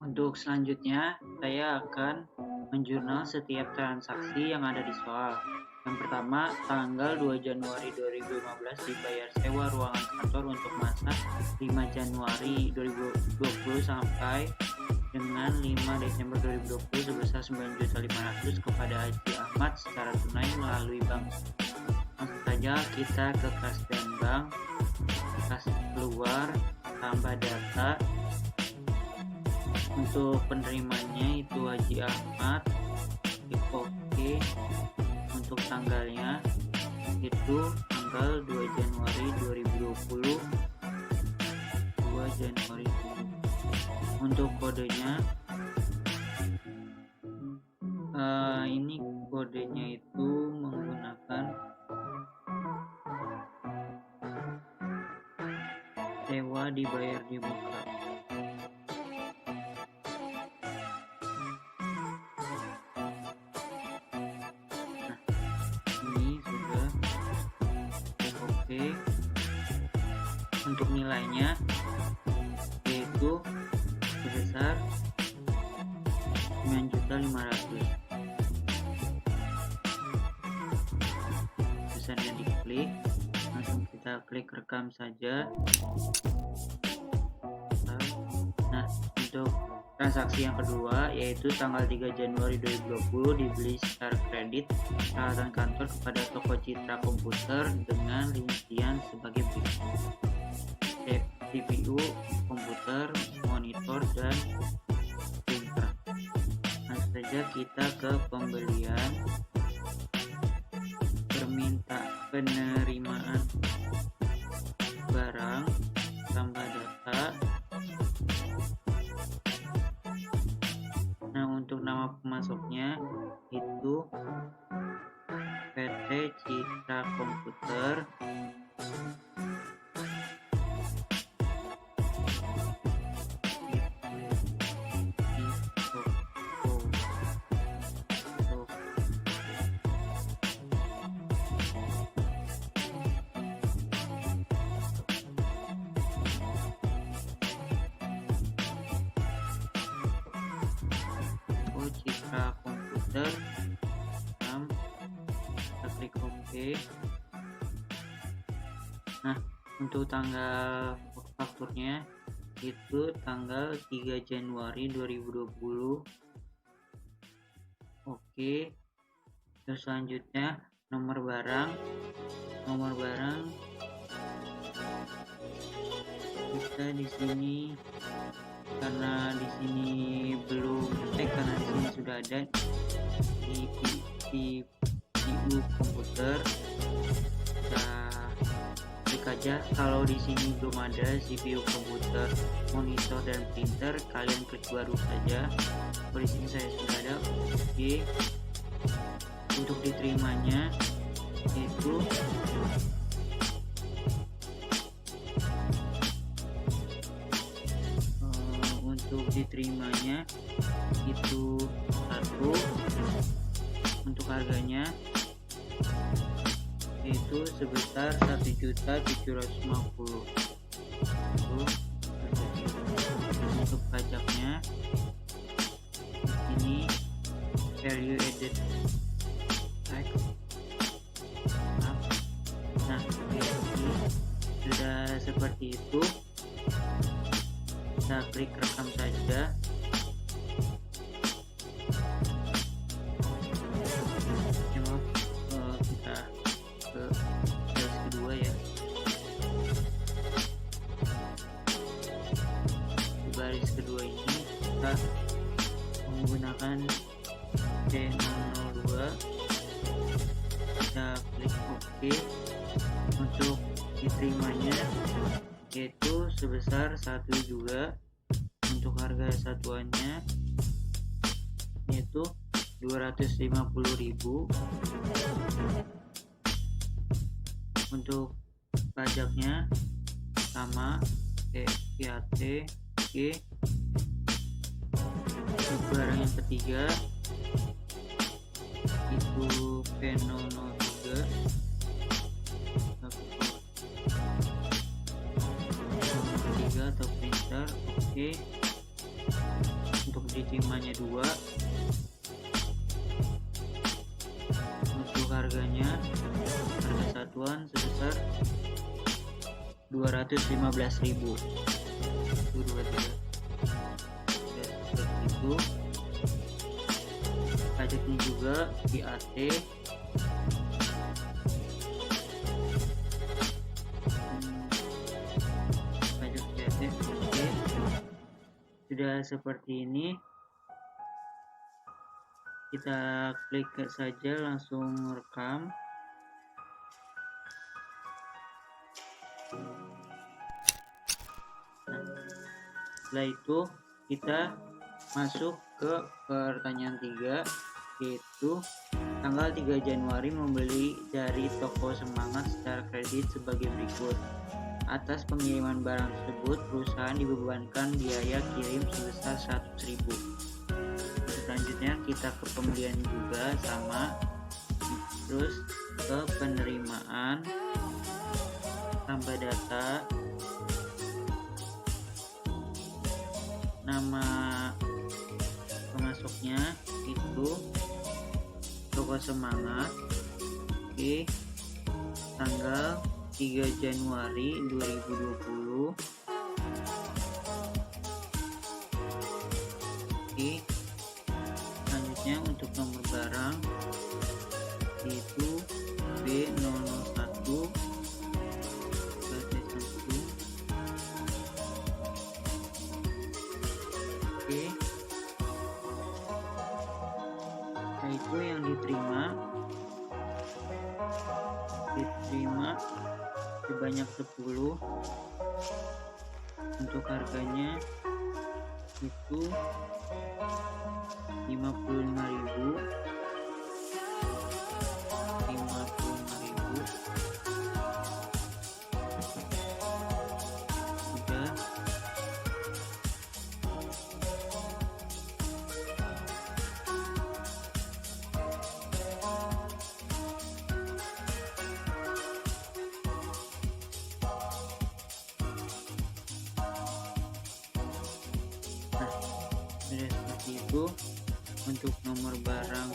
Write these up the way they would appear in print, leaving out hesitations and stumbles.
Untuk selanjutnya, saya akan menjurnal setiap transaksi yang ada di soal. Yang pertama, tanggal 2 Januari 2015 dibayar sewa ruangan kantor untuk masa 5 Januari 2020 sampai dengan 5 Desember 2020 sebesar 9.500.000 kepada Haji Ahmad secara tunai melalui bank. Langsung saja kita ke kas dan bank, kas keluar, tambah data. Untuk penerimanya itu Haji Ahmad, klik OK. Untuk tanggalnya itu tanggal 2 Januari 2020. 2 Januari. Untuk kodenya ini kodenya itu menggunakan sewa dibayar di muka. Untuk nilainya yaitu sebesar 9.500.000. Besarnya diklik, langsung kita klik rekam saja. Nah, untuk transaksi yang kedua yaitu tanggal 3 Januari 2020 dibeli secara kredit peralatan kantor kepada toko Citra Komputer dengan rincian sebagai berikut: CPU, komputer, monitor, dan printer. Langsung saja kita ke pembelian, penerimaan barang, tambah data. Nah, untuk nama pemasoknya itu PT Citra Komputer. Citra Komputer, kita klik OK. Nah, untuk tanggal fakturnya itu tanggal 3 Januari 2020. Oke. Terus selanjutnya nomor barang kita di sini, karena di sini belum karena di sini sudah ada di CPU komputer, kita klik aja. Kalau di sini belum ada CPU komputer, monitor, dan printer, kalian klik baru saja. Kalau di sini saya sudah ada. Oke. Untuk diterimanya itu itu 1. Untuk harganya itu sebesar 1.750.000. Untuk pajaknya ini value added tax. Nah, ini sudah seperti itu. Kita klik rekam saja. Kita ke baris kedua ya. Di baris kedua ini kita menggunakan D002. Kita klik OK. Untuk diterimanya yaitu sebesar 1 juga. Untuk harga satuannya yaitu 250.000. Untuk pajaknya sama VAT. Oke. Untuk barang yang ketiga itu P003 atau printer. Oke. diterimanya 2. Untuk harga satuan sebesar 215.000. Seperti itu. Pajaknya juga VAT. Pajak VAT oke. Sudah seperti ini, kita klik saja langsung rekam. Setelah itu kita masuk ke pertanyaan 3, yaitu tanggal 3 Januari membeli dari toko Semangat secara kredit sebagai berikut. Atas pengiriman barang tersebut, perusahaan dibebankan biaya kirim sebesar 100.000. Selanjutnya kita ke pembelian juga sama, terus ke penerimaan, tambah data, nama pemasoknya itu toko Semangat, oke, tanggal 3 Januari 2020. Oke, selanjutnya untuk nomor barang yaitu B001 oke, nah itu yang diterima sebanyak 10. Untuk harganya itu 55.000. Sudah. Sudah seperti itu. Untuk nomor barang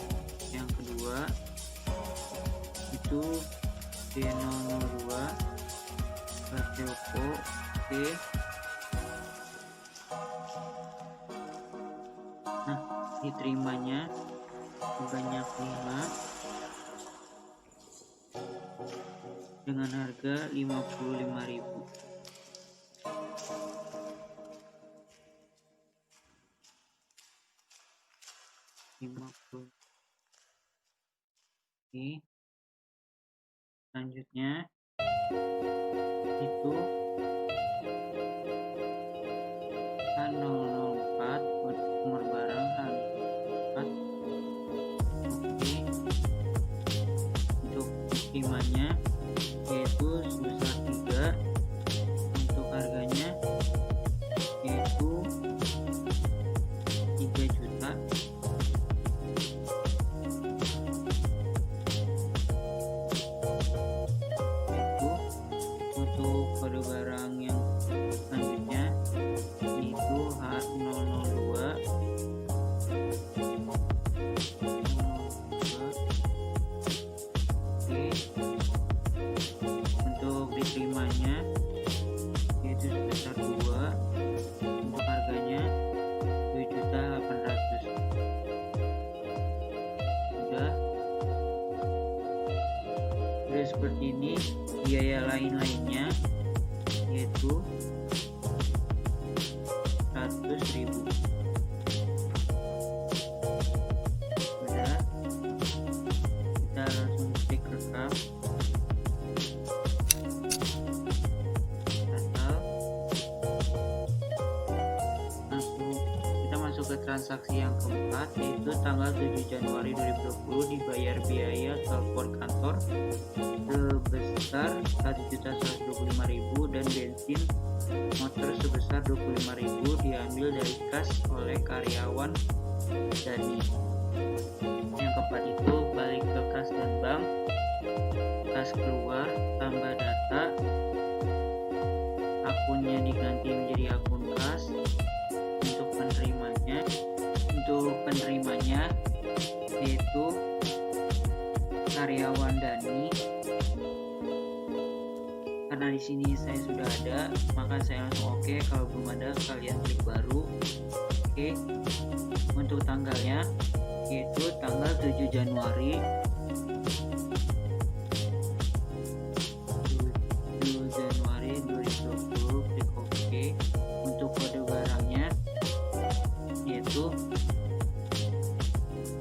yang kedua itu B002 Telco oke. Nah, diterimanya sebanyak 5 dengan harga 55.000. Oke. Selanjutnya itu H004 nomor barang H004. Oke. Untuk terimanya yaitu sebesar 3. Untuk harganya yaitu 3 juta. Untuk kode barang yang selanjutnya yaitu H002 oke. Untuk diterimanya yaitu sebesar 2. Untuk harganya 7.800.000. Sudah seperti ini. Biaya lain-lainnya yaitu 100.000. Sudah, kita langsung klik rekam. Langsung kita masuk ke transaksi yang keempat, yaitu tanggal 7 Januari 2020 dibayar biaya telepon kantor sebesar 1.125.000 dan bensin motor sebesar 25.000 diambil dari kas oleh karyawan Dani. Yang keempat itu balik ke kas dan bank, kas keluar, tambah data, akunnya diganti menjadi akun kas. Untuk penerimanya penerimanya yaitu karyawan Dani. Karena di sini saya sudah ada, maka saya langsung oke. Kalau belum ada, kalian klik baru. Oke. Untuk tanggalnya yaitu tanggal 7 Januari 2020, klik oke. Untuk kode barangnya yaitu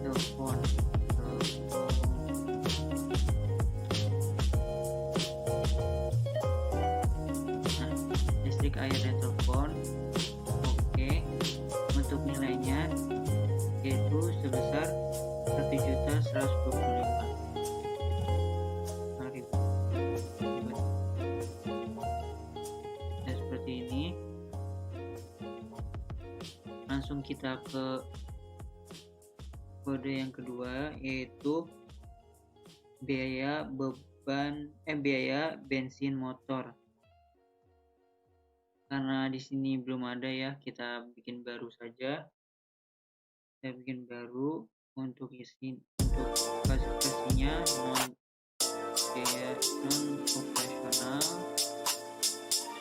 telepon. Listrik, air, dan telepon. Oke. Untuk nilainya yaitu sebesar 1.125.000. Nah, seperti ini. Langsung kita ke kode yang kedua yaitu biaya bensin motor. Karena di sini belum ada ya, kita bikin baru saja. Saya bikin baru untuk klasifikasinya non operasional.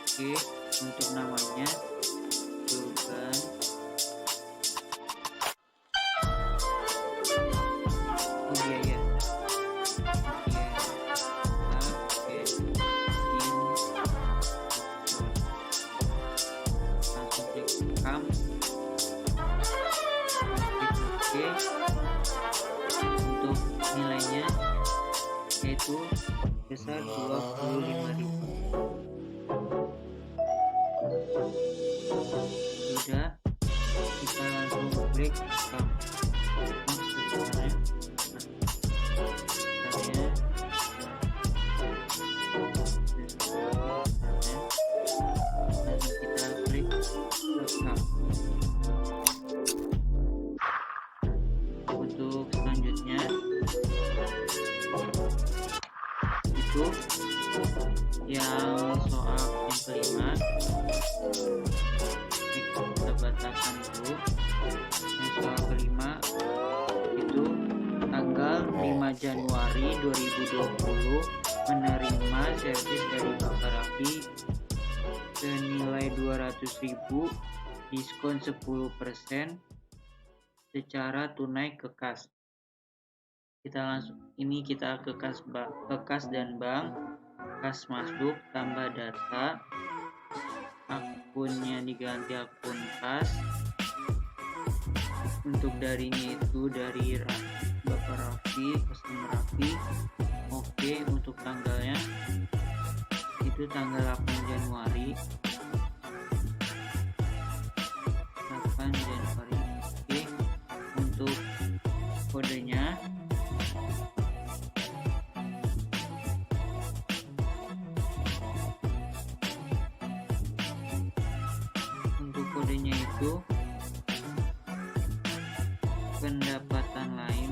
Oke, untuk namanya beban biaya bensin motor. Langsung klik rekam. Oke. Untuk nilainya yaitu sebesar 25.000. Sudah, kita langsung klik rekam. Kita klik rekam. Untuk selanjutnya itu yang soal yang kelima, kita batalkan dulu. Yang soal kelima itu tanggal 5 Januari 2020 menerima servis dari bakar api senilai 200.000 diskon 10% secara tunai ke kas. Kita ke kas dan bank. Kas masuk, tambah data, akunnya diganti akun kas. Untuk darinya itu dari Bapak Raffi, customer Raffi. Oke. Untuk tanggalnya itu tanggal 8 Januari. Oke. Untuk kodenya itu pendapatan lain.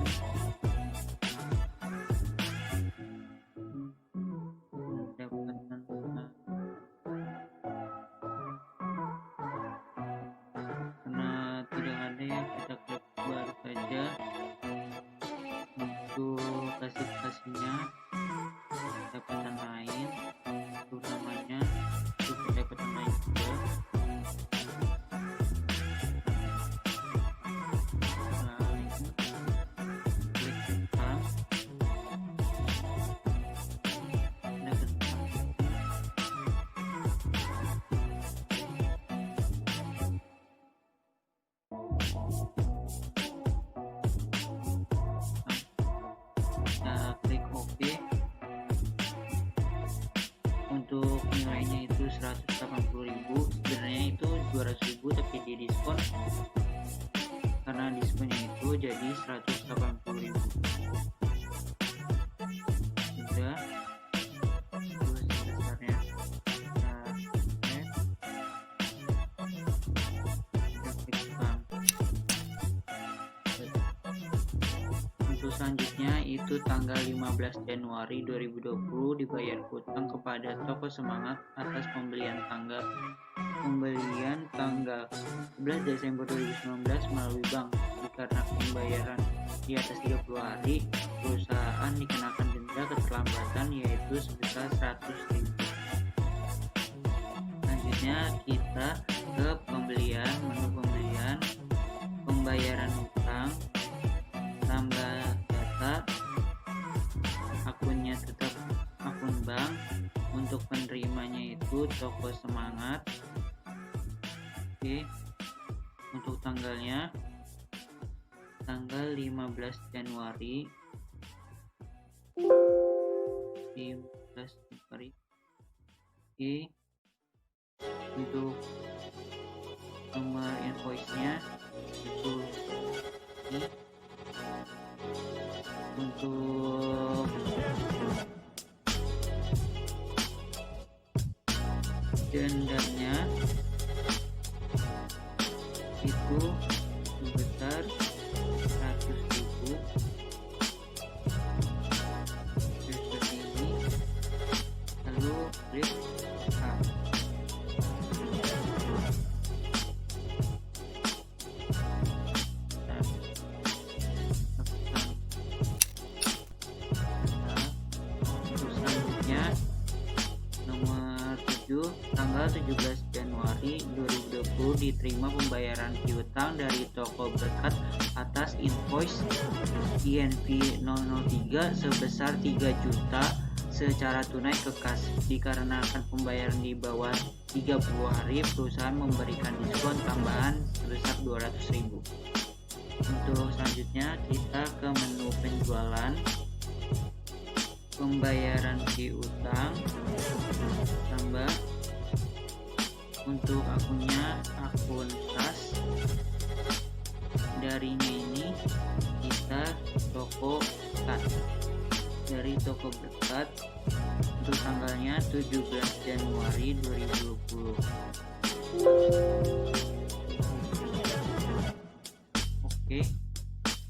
Karena tidak ada ya, kita klik baru saja. Untuk klasifikasinya pendapatan lain, untuk namanya untuk pendapatan lain juga. Kita klik OK. Untuk nilainya itu 180.000, sebenarnya itu 200.000 tapi di diskon. Karena diskonnya itu jadi 180.000. Sudah. Terus sebesarnya untuk selanjutnya itu tanggal 15 Januari 2020 dibayar hutang kepada Toko Semangat atas pembelian tanggal 11 Desember 2019 melalui bank. karena pembayaran di atas 30 hari, perusahaan dikenakan denda keterlambatan yaitu sebesar 100.000. Selanjutnya kita ke menu pembelian, pembayaran utang, tambah data, akunnya tetap akun bank, untuk penerimanya itu Toko Semangat. Oke, untuk tanggalnya tanggal 15 Januari. Oke, untuk nomor invoice-nya itu ini. Untuk dendanya itu sebesar 100.000 seperti ini, lalu klik A. Untuk selanjutnya nomor 7, tanggal 17 Januari 2020 diterima pembayaran piutang dari Toko Berkat atas invoice INV 003 sebesar 3 juta secara tunai ke kas. Dikarenakan pembayaran di bawah 30 hari, perusahaan memberikan diskon tambahan sebesar 200.000. Untuk selanjutnya kita ke menu penjualan, pembayaran piutang, tambah untuk akunnya akun kas. Darinya ini kita Toko Berkat, dari Toko Berkat untuk tanggalnya 17 Januari 2020. Oke,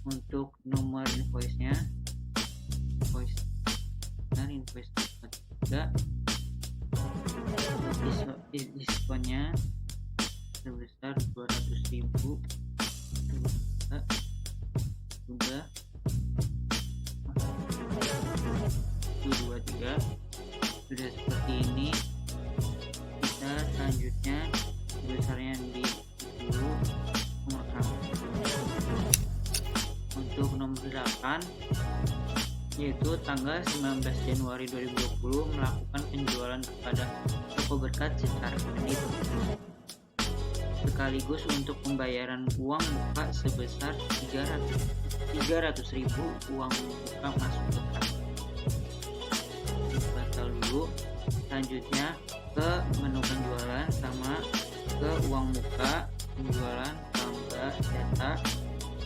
untuk nomor invoice-nya, invoice 3, diskonnya sebesar 200.000. Sudah 1, 2, 3 sudah seperti ini. Kita selanjutnya besarnya di dulu nomor untuk nomor 8, yaitu tanggal 19 Januari 2020 melakukan penjualan kepada Toko Berkat secara kredit sekaligus untuk pembayaran uang muka sebesar 300.000 uang muka masuk ke kas. Batal dulu. Selanjutnya ke menu penjualan, sama ke uang muka penjualan, tambah data,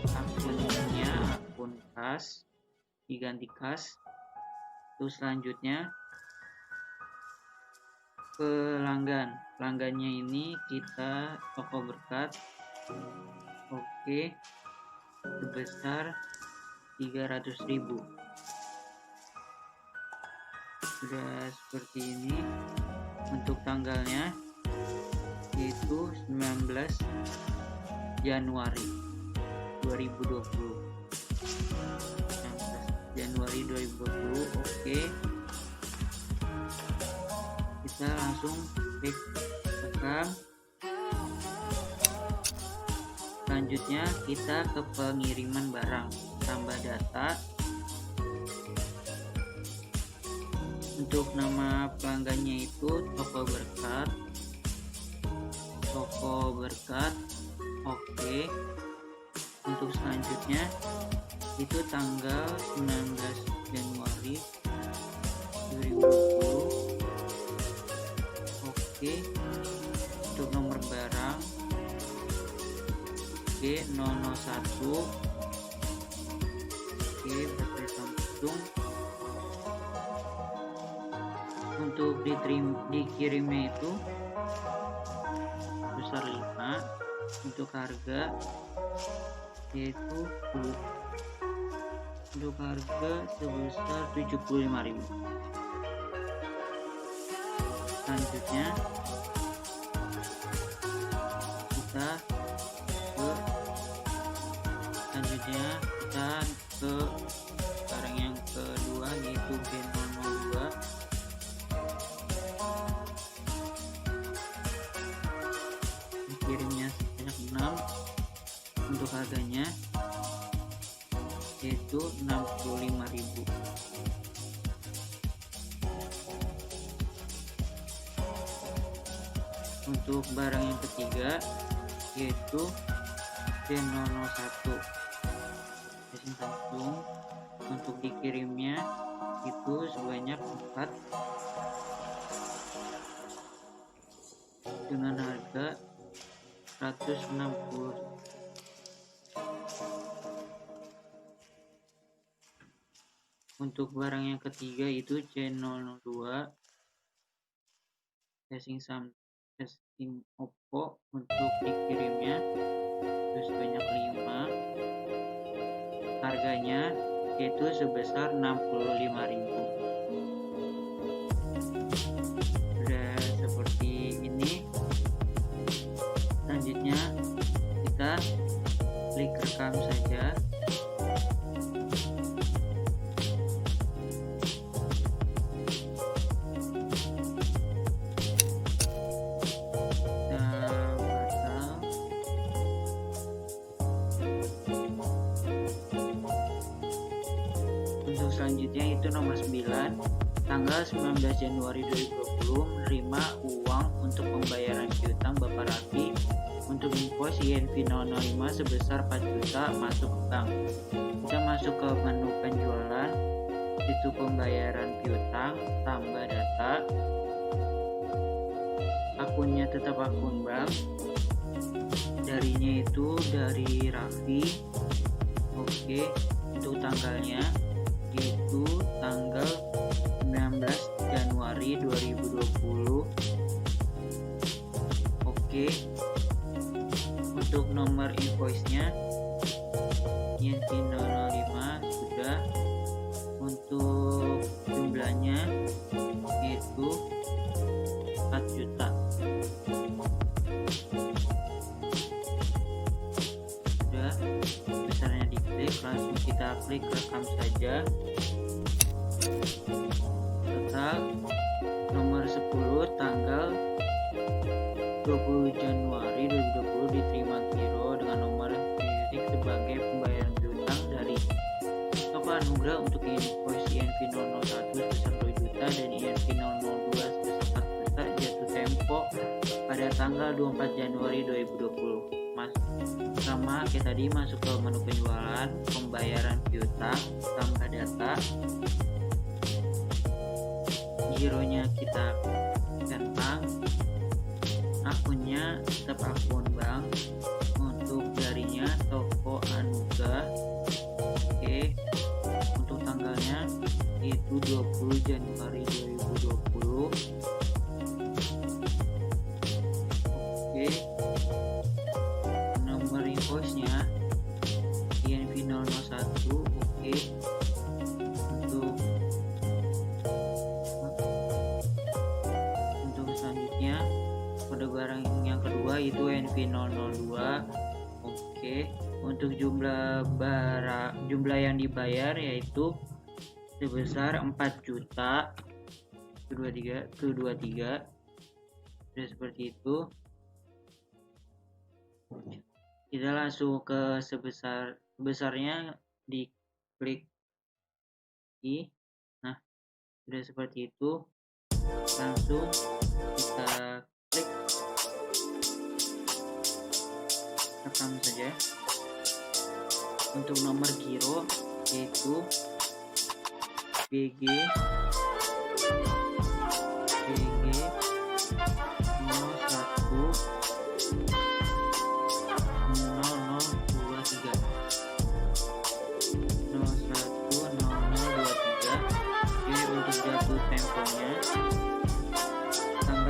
akunnya akun kas diganti kas. Terus selanjutnya pelanggannya ini kita Toko Berkat. Oke, sebesar 300.000. Sudah seperti ini. Untuk tanggalnya yaitu 19 Januari 2020. 19 Januari 2020. Oke, kita langsung klik rekam. Selanjutnya kita ke pengiriman barang, tambah data. Untuk nama pelanggannya itu Toko Berkat. Oke. Untuk selanjutnya itu tanggal 19 Januari 2020. Oke. Untuk nomor barang G001. Oke, baterai Samsung. Untuk dikirimnya itu besar 5. Untuk harga yaitu untuk harga sebesar 75.000. Selanjutnya kita ke Selanjutnya kita ke barang yang kedua, yaitu B002. Dikirimnya sebanyak 6. Untuk harganya yaitu 65.000. Untuk barang yang ketiga yaitu B001 casing Samsung. Untuk dikirimnya itu sebanyak 4 dengan harga 160. Untuk barang yang ketiga itu C002 casing Oppo. Untuk dikirimnya itu sebanyak 5, harganya yaitu sebesar 65.000. Sudah seperti ini. Selanjutnya kita klik rekam saja. Untuk selanjutnya itu nomor 9, tanggal 19 Januari 2020 menerima uang untuk pembayaran piutang Bapak Raffi untuk invoice INV005 sebesar 4 juta masuk ke bank. Kita masuk ke menu penjualan, itu pembayaran piutang, tambah data, akunnya tetap akun bank, darinya itu dari Raffi. Oke. Untuk tanggalnya yaitu tanggal 19 Januari 2020. Oke. Untuk nomor invoice-nya INV005 sudah. Untuk jumlahnya yaitu 4 juta. Sudah, besarnya diklik, langsung kita klik rekam saja. Total nomor 10 tanggal 20 Januari 2020 diterima giro dengan nomor fisik sebagai pembayaran piutang dari Toko Anugrah untuk invoice INV001 sebesar 2 juta dan INV002 sebesar 4 juta jatuh tempo pada tanggal 24 Januari 2020. Sama kayak tadi, masuk ke menu penjualan, pembayaran piutang, tambah data, gironya kita centang, akunnya tetap akun bank, untuk darinya Toko Anugrah. Oke. Untuk tanggalnya itu 20 Januari 2020. Oke. Nomor invoice-nya INV001. Oke. Untuk selanjutnya pada barang yang kedua itu INV002. Oke. Untuk jumlah yang dibayar yaitu sebesar 4 juta. 23. Sudah seperti itu. Kita langsung ke sebesarnya, diklik I. Nah, sudah seperti itu. Langsung kita klik rekam saja. Untuk nomor giro yaitu BG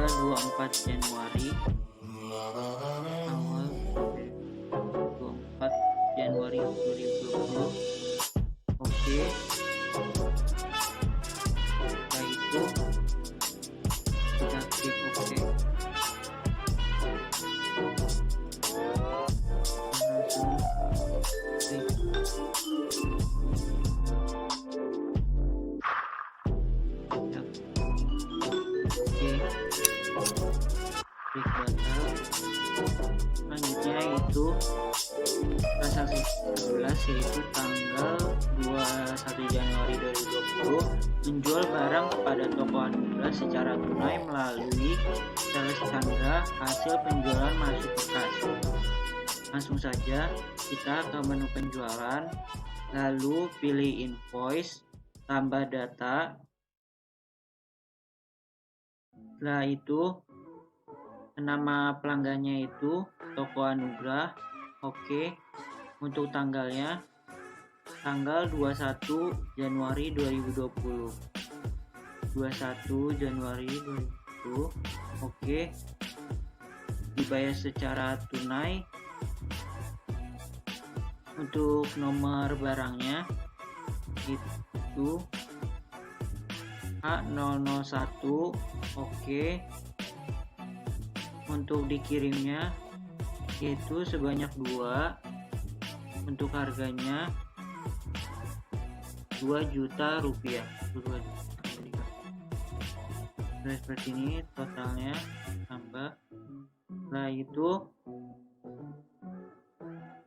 24 Januari tanggal 24 Januari 2020. Oke. Setelah itu kita klik oke. Langsung klik transaksi 12 yaitu tanggal 21 Januari 2020 menjual barang kepada toko Anugrah secara tunai melalui Teles Chandra. Hasil penjualan masuk ke kas. Langsung saja kita ke menu penjualan, lalu pilih invoice, tambah data. Setelah itu nama pelanggannya itu toko Anugrah. Oke. Untuk tanggalnya tanggal 21 Januari 2020. 21 Januari 2020. Oke. Dibayar secara tunai. Untuk nomor barangnya itu A001. Oke. Untuk dikirimnya itu sebanyak 2. Untuk harganya 2 juta rupiah. Nah, seperti ini totalnya tambah. Setelah itu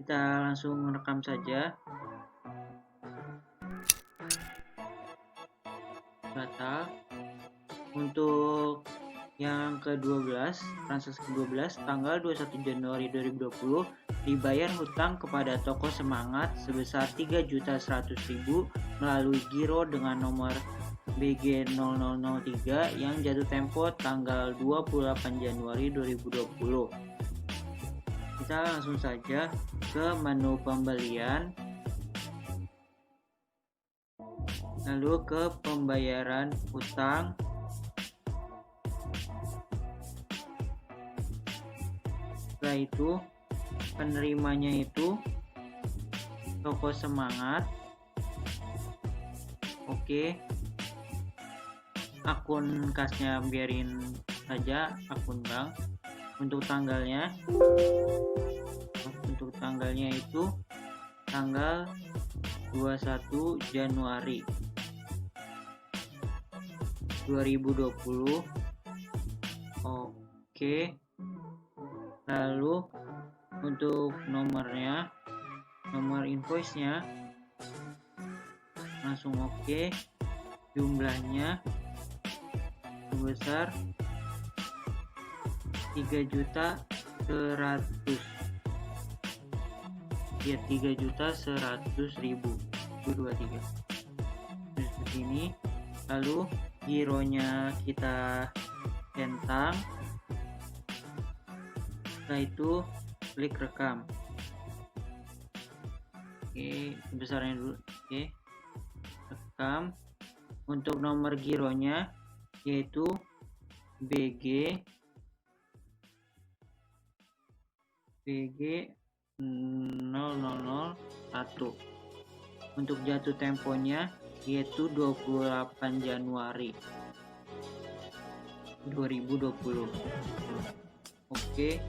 kita langsung merekam saja. Batal. Untuk yang ke-12, transaksi ke-12 tanggal 21 Januari 2020 dibayar hutang kepada toko Semangat sebesar 3.100.000 melalui giro dengan nomor BG0003 yang jatuh tempo tanggal 28 Januari 2020. Kita langsung saja ke menu pembelian, lalu ke pembayaran hutang. Setelah itu penerimanya itu toko Semangat. Oke. Akun kasnya biarin saja, akun bank. Untuk tanggalnya itu tanggal 21 Januari 2020. Oke. Lalu untuk nomor invoice-nya langsung oke. Jumlahnya sebesar 3.100.000. Ya, 3.100.000. 23. Seperti ini. Lalu gironya kita centang. Setelah itu klik rekam. Oke, besarnya dulu. Oke, rekam. Untuk nomor gironya yaitu BG 0001. Untuk jatuh temponya yaitu 28 Januari 2020. Oke.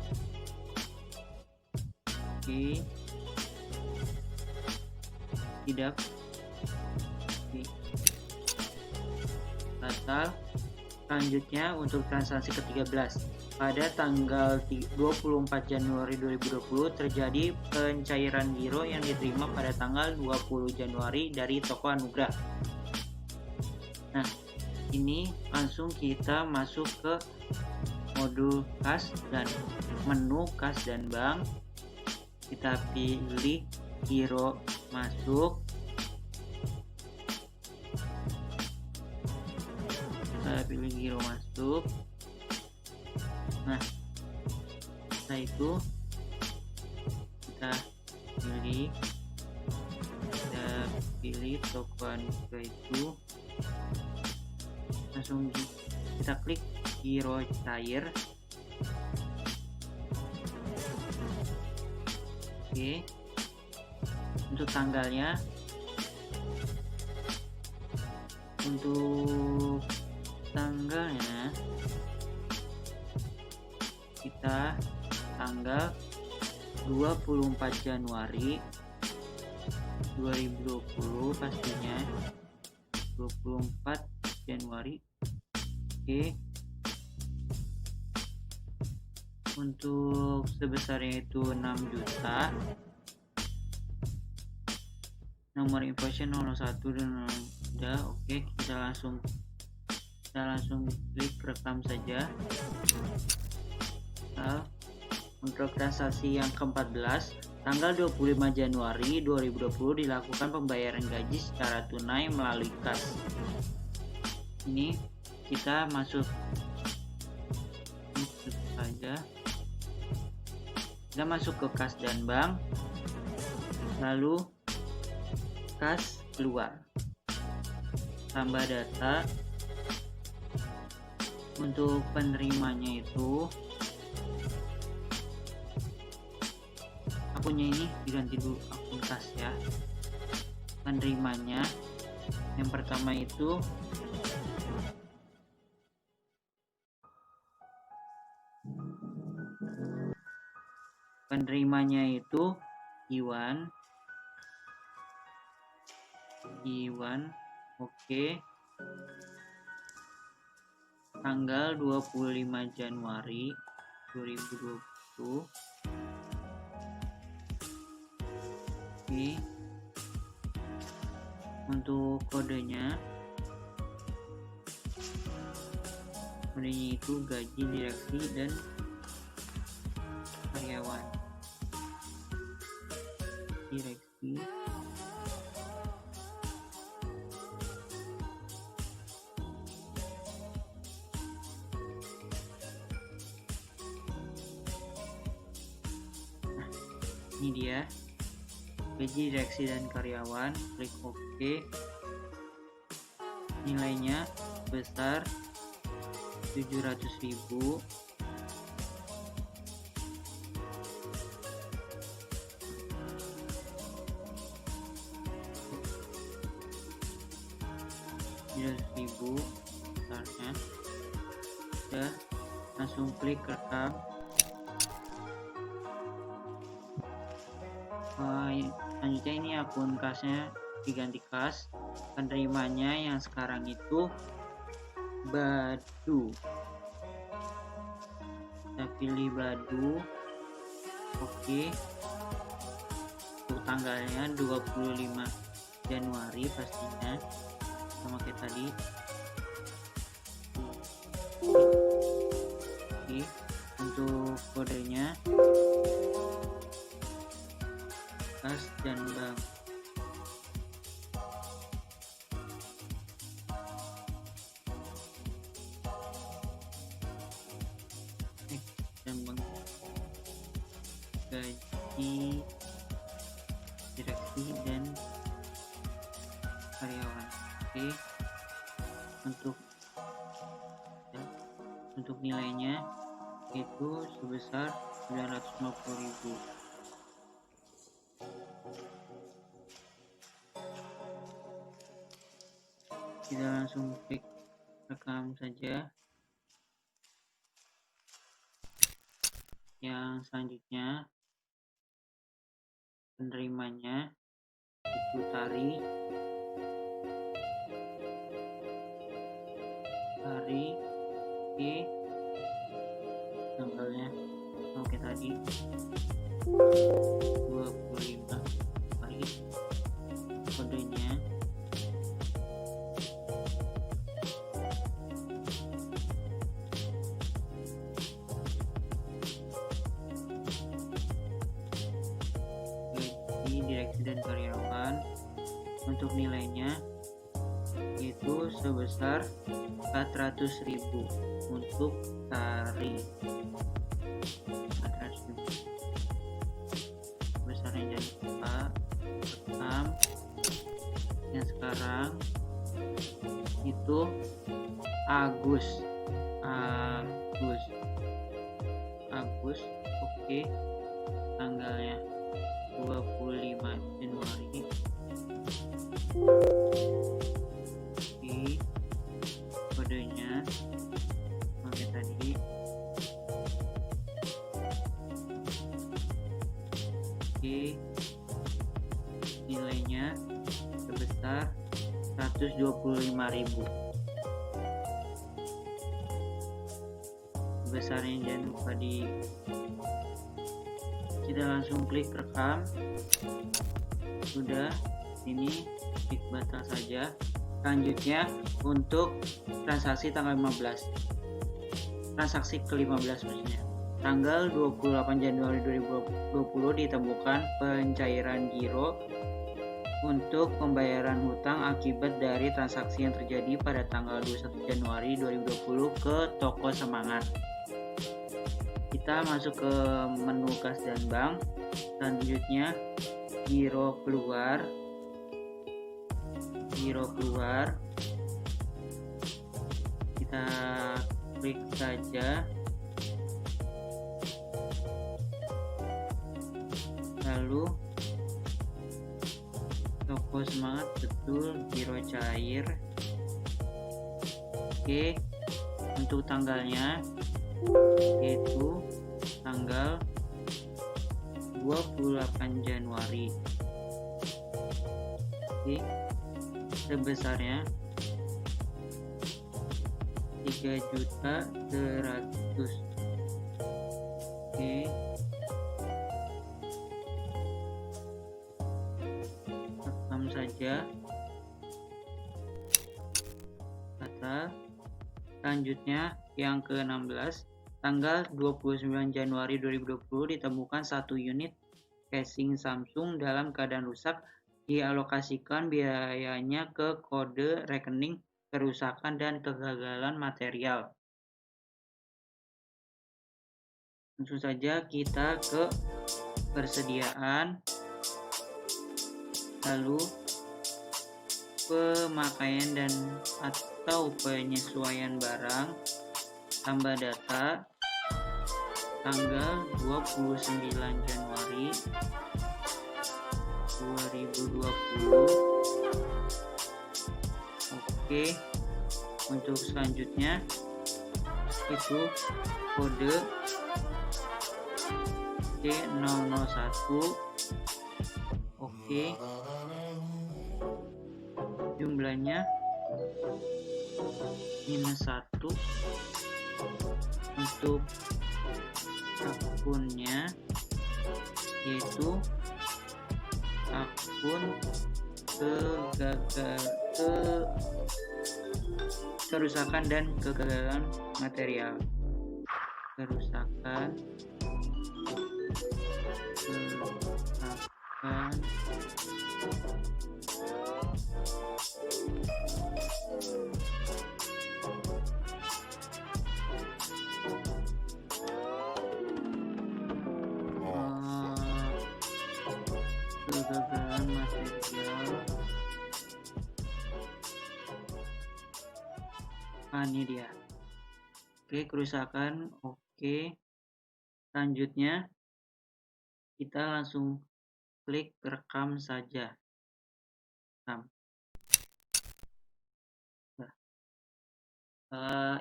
Tidak. Batal. Selanjutnya untuk transaksi ke-13 pada tanggal 24 Januari 2020 terjadi pencairan giro yang diterima pada tanggal 20 Januari dari toko Anugrah. Nah, ini langsung kita masuk ke modul kas dan menu kas dan bank. Kita pilih giro masuk. Kita pilih giro masuk. Nah, setelah itu kita pilih toko Anugrah itu, langsung kita klik giro cair. Oke. Untuk tanggalnya, kita tanggal 24 Januari 2020 pastinya 24 Januari. Oke. Untuk sebesarnya itu 6 juta. nomor invoice 01 dan 02. Oke, kita langsung klik rekam saja. Untuk transaksi yang ke-14, tanggal 25 Januari 2020 dilakukan pembayaran gaji secara tunai melalui kas. Ini kita masuk saja. Kita masuk ke kas dan bank, lalu kas keluar, tambah data. Untuk penerimanya itu akunnya ini diganti dulu, akun kas ya. Penerimanya yang pertama itu Iwan. Oke. Tanggal 25 Januari 2020. Oke. Untuk kodenya itu gaji direksi dan karyawan. Direksi ini dia, gaji direksi dan karyawan. Klik OK. Nilainya besar 700.000. Besarnya. Udah, langsung klik rekam. Selanjutnya ini akun kasnya diganti kas. Penerimanya yang sekarang itu Badu. Kita pilih Badu. Oke. Untuk tanggalnya 25 Januari pastinya, sama kayak tadi. Oke. Untuk kodenya kas dan bank. Dan bank. Gaji direksi dan karyawan. Oke. Untuk nilainya itu sebesar 950.000. Kita langsung klik rekam saja. Yang selanjutnya penerimanya itu Tari. Oke. Tanggalnya oke tadi 25 Januari. Kodenya gaji direksi dan karyawan. Untuk nilainya itu sebesar 400.000 untuk Tari. 400.000. Besarnya jangan lupa rekam. Yang sekarang itu Agus. Oke. Tanggalnya 25 Januari. Oke. Kodenya oke tadi. Oke. Nilainya sebesar 125.000. Besarnya jangan lupa kita langsung klik rekam. Sudah, sini klik batal saja. Selanjutnya untuk transaksi tanggal 15, transaksi ke-15 maksudnya. Tanggal 28 Januari 2020 ditemukan pencairan giro untuk pembayaran hutang akibat dari transaksi yang terjadi pada tanggal 21 Januari 2020 ke Toko Semangat. Kita masuk ke menu kas dan bank. Selanjutnya giro keluar. Kita klik saja. Lalu Toko Semangat betul giro cair. Oke, untuk tanggalnya yaitu tanggal 28 Januari. Oke, sebesarnya 3.100.000. Oke, rekam saja kata. Selanjutnya yang ke-16, tanggal 29 Januari 2020 ditemukan 1 unit casing Samsung dalam keadaan rusak, dialokasikan biayanya ke kode rekening kerusakan dan kegagalan material. Langsung saja kita ke persediaan, lalu pemakaian dan atau penyesuaian barang, tambah data, tanggal 29 Januari 2020. Oke, untuk selanjutnya itu kode C001. Oke, jumlahnya -1. Untuk akunnya yaitu akun kerusakan dan kegagalan material. Kerusakan kegagalan material. Ini dia. Oke, kerusakan. Oke, selanjutnya kita langsung klik rekam saja.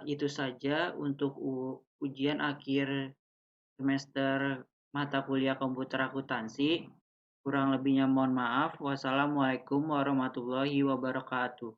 Itu saja untuk ujian akhir semester mata kuliah komputer akuntansi. Kurang lebihnya mohon maaf. Wassalamualaikum warahmatullahi wabarakatuh.